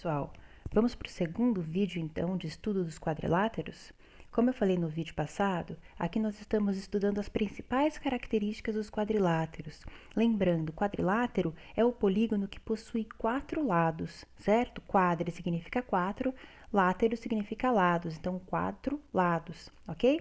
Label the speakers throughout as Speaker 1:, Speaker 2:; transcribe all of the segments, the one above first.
Speaker 1: pessoal? Vamos para o segundo vídeo, então, de estudo dos quadriláteros? Como eu falei no vídeo passado, aqui nós estamos estudando as principais características dos quadriláteros. Lembrando, quadrilátero é o polígono que possui 4 lados, certo? Quadri significa 4, látero significa lados, então 4 lados, ok?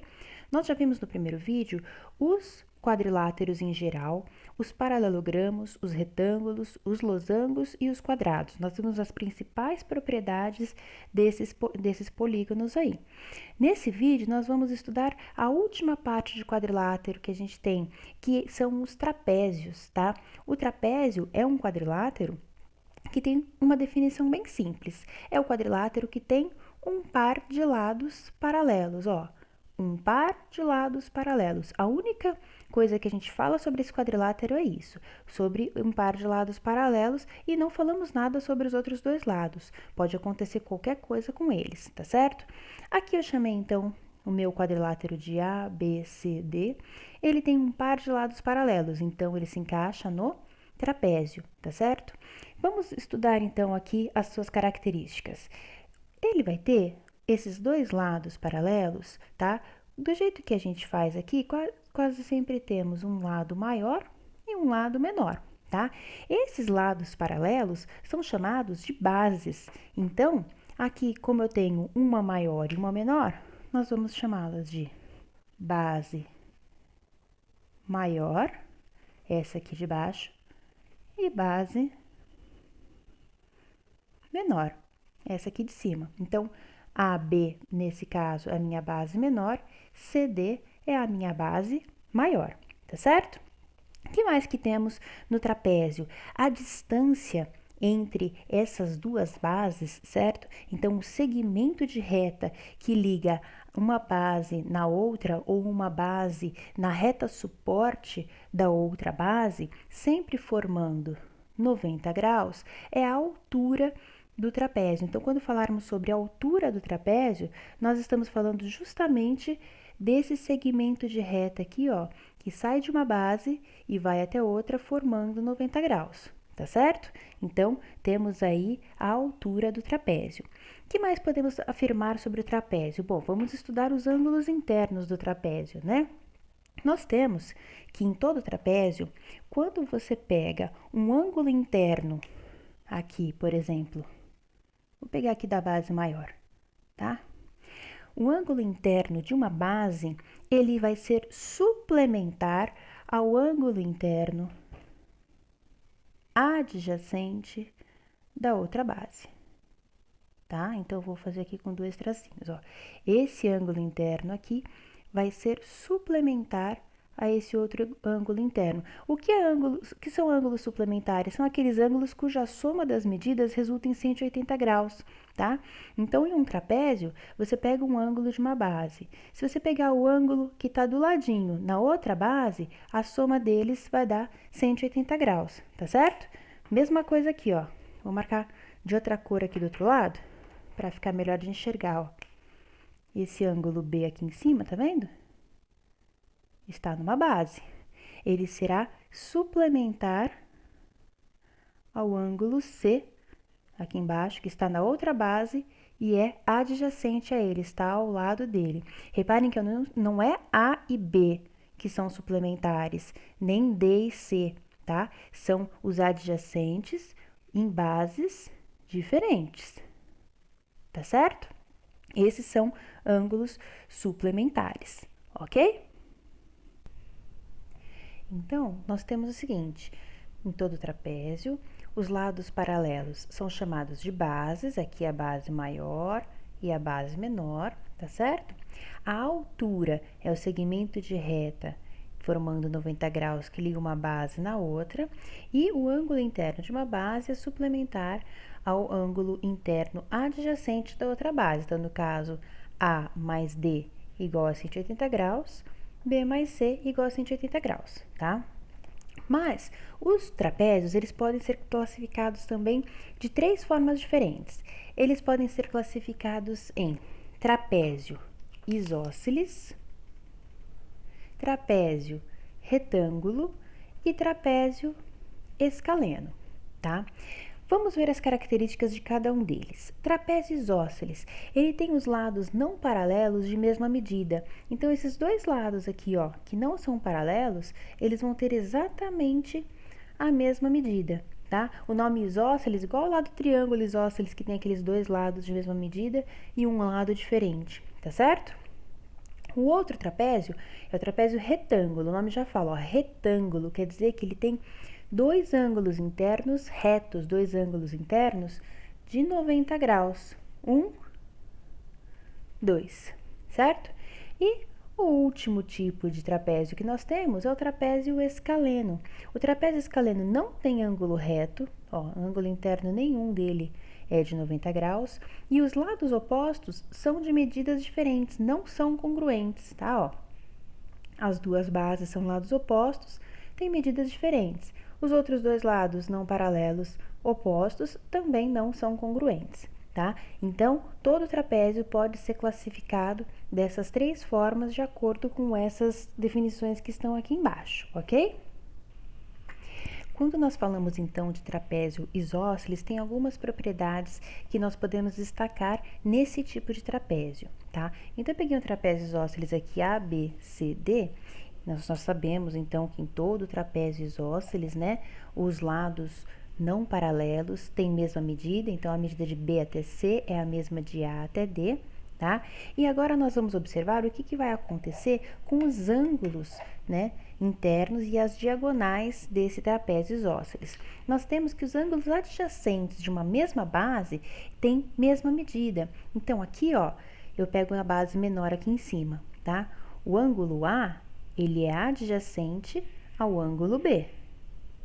Speaker 1: Nós já vimos no primeiro vídeo os quadriláteros em geral, os paralelogramos, os retângulos, os losangos e os quadrados. Nós vimos as principais propriedades desses polígonos aí. Nesse vídeo, nós vamos estudar a última parte de quadrilátero que a gente tem, que são os trapézios, tá? O trapézio é um quadrilátero que tem uma definição bem simples. É o quadrilátero que tem um par de lados paralelos, ó. Um par de lados paralelos. A única coisa que a gente fala sobre esse quadrilátero é isso, sobre um par de lados paralelos, e não falamos nada sobre os outros dois lados. Pode acontecer qualquer coisa com eles, tá certo? Aqui eu chamei, então, o meu quadrilátero de A, B, C, D. Ele tem um par de lados paralelos, então ele se encaixa no trapézio, tá certo? Vamos estudar, então, aqui as suas características. Ele vai ter esses dois lados paralelos, tá? Do jeito que a gente faz aqui, quase sempre temos um lado maior e um lado menor, tá? Esses lados paralelos são chamados de bases. Então, aqui, como eu tenho uma maior e uma menor, nós vamos chamá-las de base maior, essa aqui de baixo, e base menor, essa aqui de cima. Então, AB, nesse caso, é a minha base menor, CD é a minha base maior, tá certo? O que mais que temos no trapézio? A distância entre essas duas bases, certo? Então, o segmento de reta que liga uma base na outra ou uma base na reta suporte da outra base, sempre formando 90 graus, é a altura do trapézio. Então, quando falarmos sobre a altura do trapézio, nós estamos falando justamente desse segmento de reta aqui, ó, que sai de uma base e vai até outra formando 90 graus, tá certo? Então, temos aí a altura do trapézio. O que mais podemos afirmar sobre o trapézio? Bom, vamos estudar os ângulos internos do trapézio, né? Nós temos que em todo trapézio, quando você pega um ângulo interno aqui, por exemplo, vou pegar aqui da base maior, tá? O ângulo interno de uma base, ele vai ser suplementar ao ângulo interno adjacente da outra base, tá? Então, eu vou fazer aqui com 2 tracinhos, ó. Esse ângulo interno aqui vai ser suplementar a esse outro ângulo interno. O que são ângulos suplementares? São aqueles ângulos cuja soma das medidas resulta em 180 graus, tá? Então, em um trapézio, você pega um ângulo de uma base. Se você pegar o ângulo que está do ladinho na outra base, a soma deles vai dar 180 graus, tá certo? Mesma coisa aqui, ó. Vou marcar de outra cor aqui do outro lado, para ficar melhor de enxergar, ó. Esse ângulo B aqui em cima, tá vendo? Está numa base. Ele será suplementar ao ângulo C, aqui embaixo, que está na outra base e é adjacente a ele, está ao lado dele. Reparem que não é A e B que são suplementares, nem D e C, tá? São os adjacentes em bases diferentes, tá certo? Esses são ângulos suplementares, ok? Então, nós temos o seguinte, em todo trapézio, os lados paralelos são chamados de bases, aqui a base maior e a base menor, tá certo? A altura é o segmento de reta formando 90 graus que liga uma base na outra, e o ângulo interno de uma base é suplementar ao ângulo interno adjacente da outra base. Então, no caso, A mais D igual a 180 graus, B mais C igual a 180 graus, tá? Mas os trapézios, eles podem ser classificados também de 3 formas diferentes. Eles podem ser classificados em trapézio isósceles, trapézio retângulo e trapézio escaleno, tá? Vamos ver as características de cada um deles. Trapézio isósceles, ele tem os lados não paralelos de mesma medida. Então, esses dois lados aqui, ó, que não são paralelos, eles vão ter exatamente a mesma medida, tá? O nome isósceles, igual ao lado do triângulo isósceles, que tem aqueles dois lados de mesma medida e um lado diferente, tá certo? O outro trapézio é o trapézio retângulo, o nome já fala, ó, retângulo, quer dizer que ele tem dois ângulos internos retos, dois ângulos internos de 90 graus. 1, 2, certo? E o último tipo de trapézio que nós temos é o trapézio escaleno. O trapézio escaleno não tem ângulo reto, ó, ângulo interno nenhum dele é de 90 graus, e os lados opostos são de medidas diferentes, não são congruentes, tá? Ó, as duas bases são lados opostos, têm medidas diferentes. Os outros dois lados não paralelos opostos também não são congruentes, tá? Então, todo trapézio pode ser classificado dessas três formas de acordo com essas definições que estão aqui embaixo, ok? Quando nós falamos então de trapézio isósceles, tem algumas propriedades que nós podemos destacar nesse tipo de trapézio, tá? Então, eu peguei um trapézio isósceles aqui A, B, C, D. Nós sabemos então que em todo trapézio isósceles, né, os lados não paralelos têm mesma medida, então a medida de B até C é a mesma de A até D, tá? E agora nós vamos observar o que vai acontecer com os ângulos, né, internos e as diagonais desse trapézio isósceles. Nós temos que os ângulos adjacentes de uma mesma base têm mesma medida. Então, aqui, ó, eu pego a base menor aqui em cima, tá? O ângulo A, ele é adjacente ao ângulo B,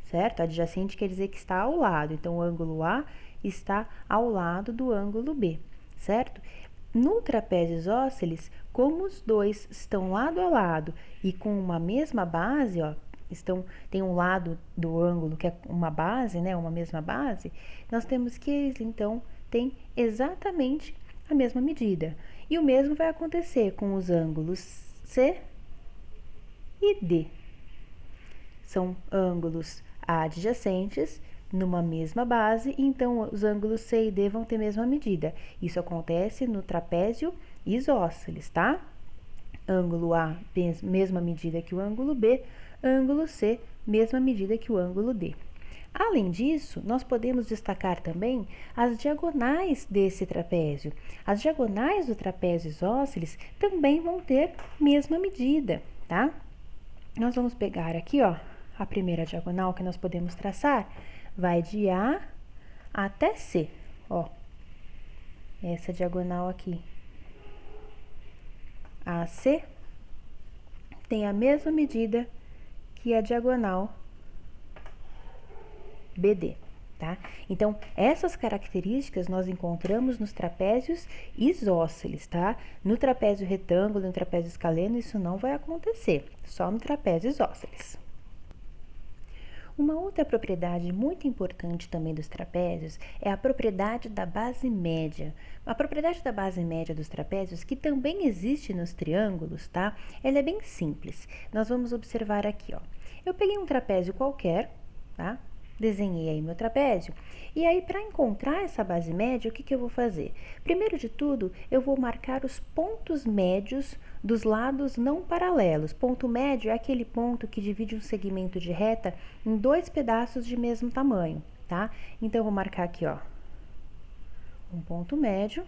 Speaker 1: certo? Adjacente quer dizer que está ao lado, então o ângulo A está ao lado do ângulo B, certo? No trapézio isósceles, como os dois estão lado a lado e com uma mesma base, ó, tem um lado do ângulo que é uma base, né, uma mesma base, nós temos que eles, então, têm exatamente a mesma medida. E o mesmo vai acontecer com os ângulos C e D. São ângulos adjacentes numa mesma base, então os ângulos C e D vão ter a mesma medida. Isso acontece no trapézio isósceles, tá? Ângulo A, mesma medida que o ângulo B, ângulo C, mesma medida que o ângulo D. Além disso, nós podemos destacar também as diagonais desse trapézio. As diagonais do trapézio isósceles também vão ter mesma medida, tá? Nós vamos pegar aqui, ó, a primeira diagonal que nós podemos traçar, vai de A até C, ó, essa diagonal aqui, AC, tem a mesma medida que a diagonal BD, tá? Então, essas características nós encontramos nos trapézios isósceles, tá? No trapézio retângulo, no trapézio escaleno, isso não vai acontecer, só no trapézio isósceles. Uma outra propriedade muito importante também dos trapézios é a propriedade da base média. A propriedade da base média dos trapézios, que também existe nos triângulos, tá? Ela é bem simples. Nós vamos observar aqui, ó. Eu peguei um trapézio qualquer, tá? Desenhei aí meu trapézio, e aí para encontrar essa base média, o que eu vou fazer? Primeiro de tudo, eu vou marcar os pontos médios dos lados não paralelos. Ponto médio é aquele ponto que divide um segmento de reta em dois pedaços de mesmo tamanho, tá? Então, eu vou marcar aqui, ó, um ponto médio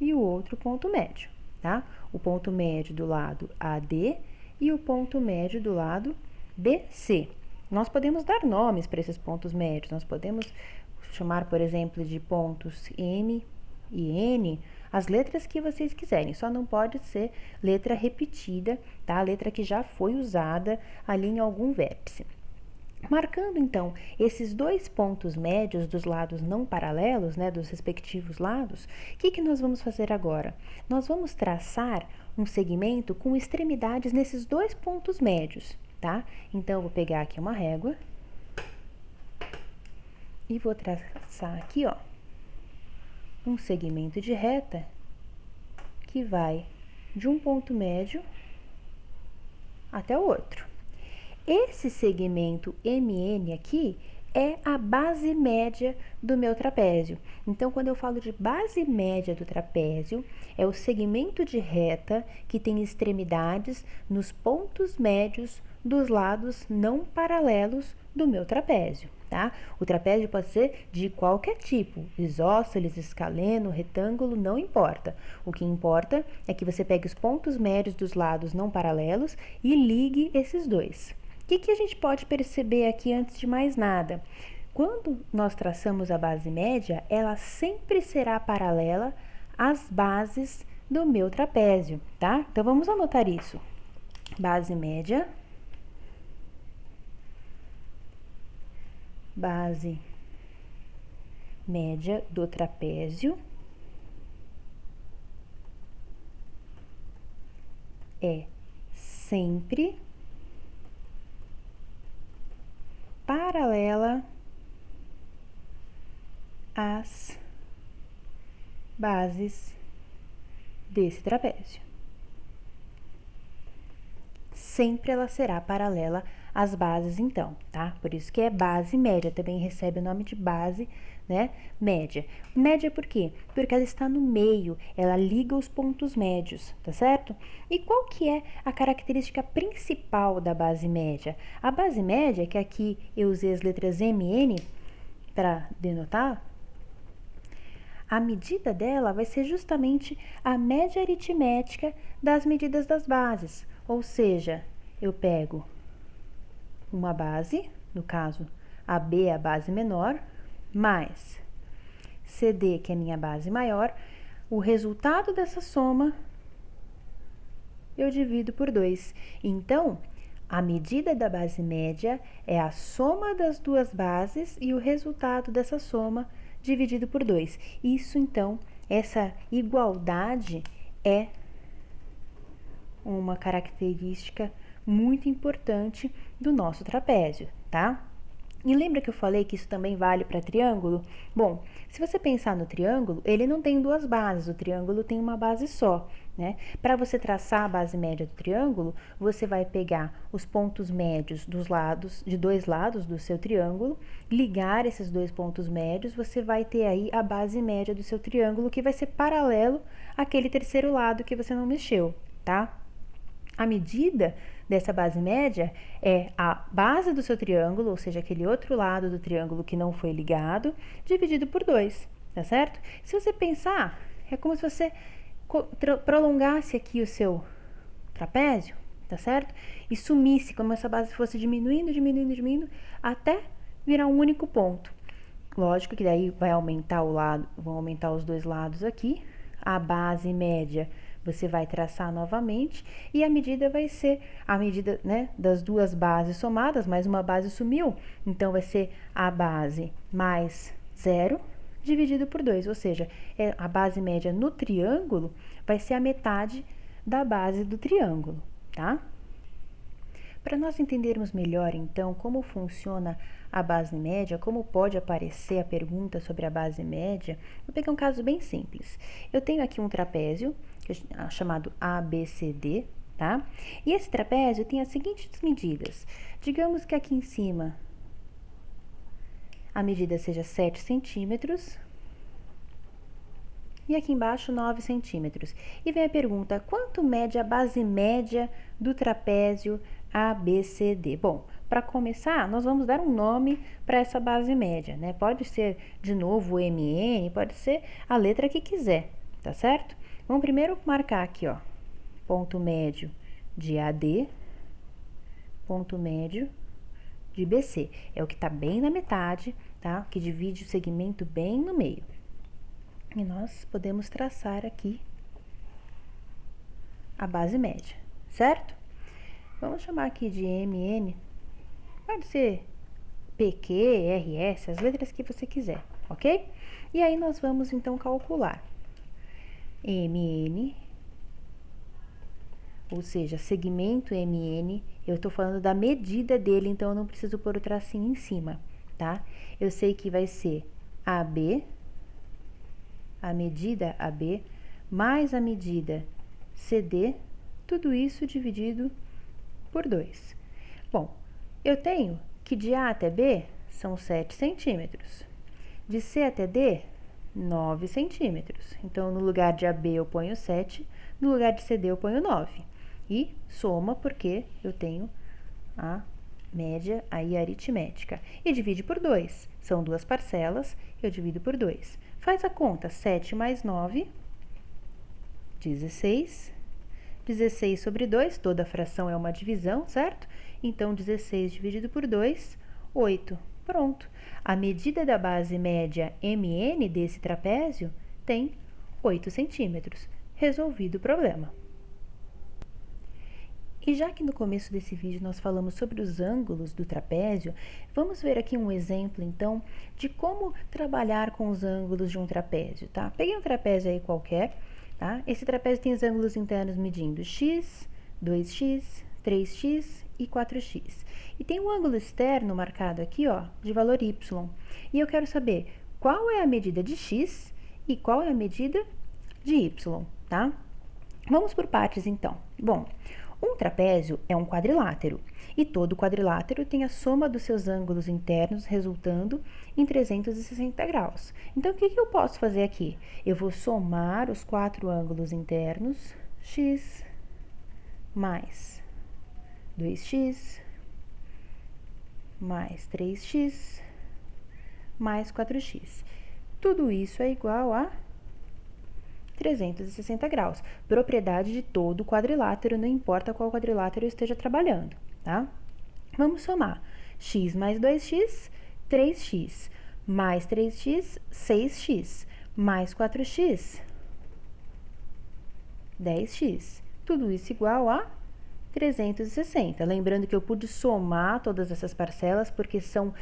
Speaker 1: e o outro ponto médio, tá? O ponto médio do lado AD e o ponto médio do lado BC. Nós podemos dar nomes para esses pontos médios, nós podemos chamar, por exemplo, de pontos M e N, as letras que vocês quiserem, só não pode ser letra repetida, tá? Letra que já foi usada ali em algum vértice. Marcando, então, esses dois pontos médios dos lados não paralelos, né, dos respectivos lados, o que nós vamos fazer agora? Nós vamos traçar um segmento com extremidades nesses dois pontos médios, tá? Então, eu vou pegar aqui uma régua e vou traçar aqui, ó, um segmento de reta que vai de um ponto médio até o outro. Esse segmento MN aqui é a base média do meu trapézio. Então, quando eu falo de base média do trapézio, é o segmento de reta que tem extremidades nos pontos médios dos lados não paralelos do meu trapézio, tá? O trapézio pode ser de qualquer tipo, isósceles, escaleno, retângulo, não importa. O que importa é que você pegue os pontos médios dos lados não paralelos e ligue esses dois. O que a gente pode perceber aqui antes de mais nada? Quando nós traçamos a base média, ela sempre será paralela às bases do meu trapézio, tá? Então, vamos anotar isso. Base média do trapézio é sempre paralela às bases desse trapézio. Sempre ela será paralela às bases, então, tá? Por isso que é base média, também recebe o nome de base, né? Média. Média por quê? Porque ela está no meio, ela liga os pontos médios, tá certo? E qual que é a característica principal da base média? A base média, que aqui eu usei as letras M e N para denotar, a medida dela vai ser justamente a média aritmética das medidas das bases. Ou seja, eu pego uma base, no caso, AB é a base menor, mais CD, que é a minha base maior, o resultado dessa soma eu divido por 2. Então, a medida da base média é a soma das duas bases e o resultado dessa soma dividido por 2. Isso, então, essa igualdade é uma característica muito importante do nosso trapézio, tá? E lembra que eu falei que isso também vale para triângulo? Bom, se você pensar no triângulo, ele não tem duas bases, o triângulo tem uma base só, né? Para você traçar a base média do triângulo, você vai pegar os pontos médios dos lados, de dois lados do seu triângulo, ligar esses dois pontos médios, você vai ter aí a base média do seu triângulo, que vai ser paralelo àquele terceiro lado que você não mexeu, tá? A medida dessa base média é a base do seu triângulo, ou seja, aquele outro lado do triângulo que não foi ligado, dividido por 2, tá certo? Se você pensar, é como se você prolongasse aqui o seu trapézio, tá certo? E sumisse, como essa base fosse diminuindo, diminuindo, diminuindo, até virar um único ponto. Lógico que daí vai aumentar o lado, vão aumentar os dois lados aqui, a base média você vai traçar novamente e a medida vai ser a medida, né, das duas bases somadas, mais uma base sumiu, então vai ser a base mais 0 dividido por 2, ou seja, a base média no triângulo vai ser a metade da base do triângulo, tá? Para nós entendermos melhor, então, como funciona a base média, como pode aparecer a pergunta sobre a base média, vou pegar um caso bem simples. Eu tenho aqui um trapézio, chamado ABCD, tá? E esse trapézio tem as seguintes medidas. Digamos que aqui em cima a medida seja 7 centímetros e aqui embaixo 9 centímetros. E vem a pergunta, quanto mede a base média do trapézio ABCD? Bom, para começar, nós vamos dar um nome para essa base média, né? Pode ser, de novo, MN, pode ser a letra que quiser, tá certo? Vamos primeiro marcar aqui, ó, ponto médio de AD, ponto médio de BC. É o que está bem na metade, tá? Que divide o segmento bem no meio. E nós podemos traçar aqui a base média, certo? Vamos chamar aqui de MN, pode ser PQ, RS, as letras que você quiser, ok? E aí nós vamos então calcular MN, ou seja, segmento MN, eu estou falando da medida dele, então eu não preciso pôr o tracinho em cima, tá? Eu sei que vai ser AB, a medida AB, mais a medida CD, tudo isso dividido por 2. Bom, eu tenho que de A até B são 7 centímetros. De C até D, 9 centímetros. Então, no lugar de AB eu ponho 7, no lugar de CD eu ponho 9. E soma porque eu tenho a média aí aritmética. E divide por 2. São duas parcelas, eu divido por 2. Faz a conta, 7 mais 9, 16. 16 sobre 2, toda fração é uma divisão, certo? Então, 16 dividido por 2, 8. Pronto. A medida da base média MN desse trapézio tem 8 centímetros. Resolvido o problema. E já que no começo desse vídeo nós falamos sobre os ângulos do trapézio, vamos ver aqui um exemplo, então, de como trabalhar com os ângulos de um trapézio, tá? Peguei um trapézio aí qualquer, tá? Esse trapézio tem os ângulos internos medindo x, 2x, 3x e 4x. E tem um ângulo externo marcado aqui, ó, de valor y. E eu quero saber qual é a medida de x e qual é a medida de y, tá? Vamos por partes, então. Bom, um trapézio é um quadrilátero, e todo quadrilátero tem a soma dos seus ângulos internos resultando em 360 graus. Então, o que eu posso fazer aqui? Eu vou somar os 4 ângulos internos, x mais 2x mais 3x mais 4x. Tudo isso é igual a 360 graus. Propriedade de todo quadrilátero, não importa qual quadrilátero eu esteja trabalhando, tá? Vamos somar. X mais 2x, 3x, mais 3x, 6x, mais 4x, 10x. Tudo isso igual a 360. Lembrando que eu pude somar todas essas parcelas porque são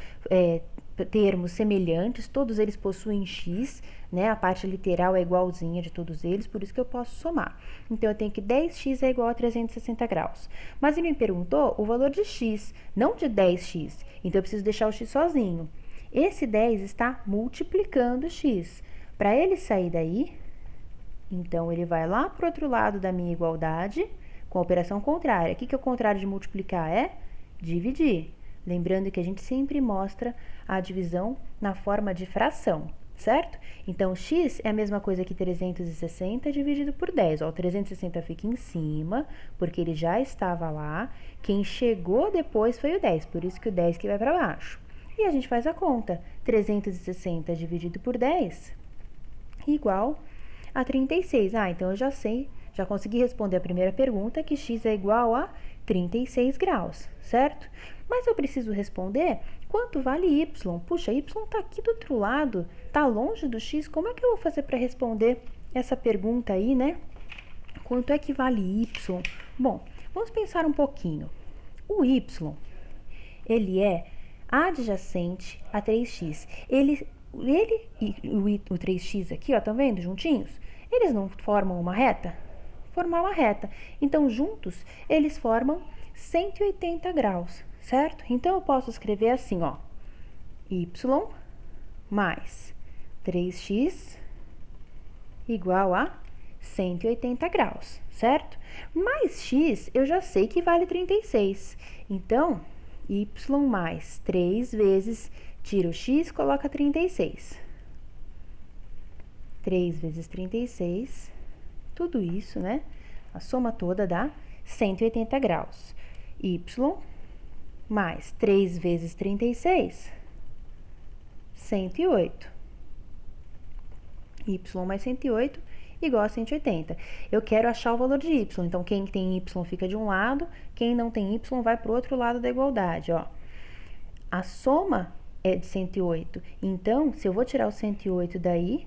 Speaker 1: termos semelhantes, todos eles possuem x, né? A parte literal é igualzinha de todos eles, por isso que eu posso somar. Então, eu tenho que 10x é igual a 360 graus. Mas ele me perguntou o valor de x, não de 10x. Então, eu preciso deixar o x sozinho. Esse 10 está multiplicando x. Para ele sair daí, então, ele vai lá para o outro lado da minha igualdade, com a operação contrária. O que é o contrário de multiplicar? É dividir. Lembrando que a gente sempre mostra a divisão na forma de fração, certo? Então, x é a mesma coisa que 360 dividido por 10. Ó, o 360 fica em cima, porque ele já estava lá. Quem chegou depois foi o 10, por isso que o 10 que vai para baixo. E a gente faz a conta. 360 dividido por 10 igual a 36. Ah, então eu já sei, já consegui responder a primeira pergunta, que x é igual a 36 graus, certo? Mas eu preciso responder quanto vale y. Puxa, y está aqui do outro lado, está longe do x. Como é que eu vou fazer para responder essa pergunta aí, né? Quanto é que vale y? Bom, vamos pensar um pouquinho. O y, ele é adjacente a 3x. Ele e o 3x aqui, ó, tá vendo, juntinhos? Eles não formam uma reta? Formar uma reta. Então, juntos, eles formam 180 graus, certo? Então, eu posso escrever assim, ó, y mais 3x igual a 180 graus, certo? Mais x, eu já sei que vale 36. Então, y mais 3 vezes, tira o x, coloca 36. 3 vezes 36, tudo isso, né? A soma toda dá 180 graus. Y mais 3 vezes 36, 108. Y mais 108 igual a 180. Eu quero achar o valor de y, então quem tem y fica de um lado, quem não tem y vai para o outro lado da igualdade, ó. A soma é de 108, então, se eu vou tirar o 108 daí,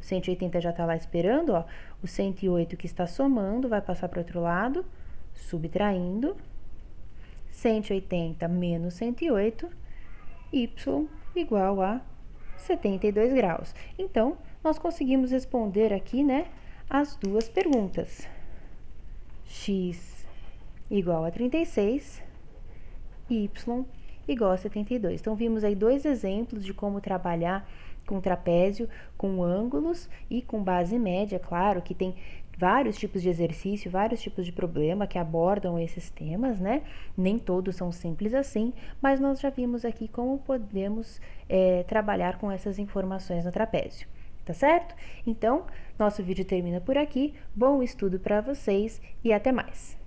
Speaker 1: o 180 já está lá esperando, ó, o 108 que está somando vai passar para o outro lado, subtraindo, 180 menos 108, y igual a 72 graus. Então, nós conseguimos responder aqui, né, as duas perguntas. X igual a 36, y igual a 72. Então, vimos aí dois exemplos de como trabalhar para um trapézio com ângulos e com base média, claro, que tem vários tipos de exercício, vários tipos de problema que abordam esses temas, né? Nem todos são simples assim, mas nós já vimos aqui como podemos trabalhar com essas informações no trapézio, tá certo? Então, nosso vídeo termina por aqui. Bom estudo para vocês e até mais!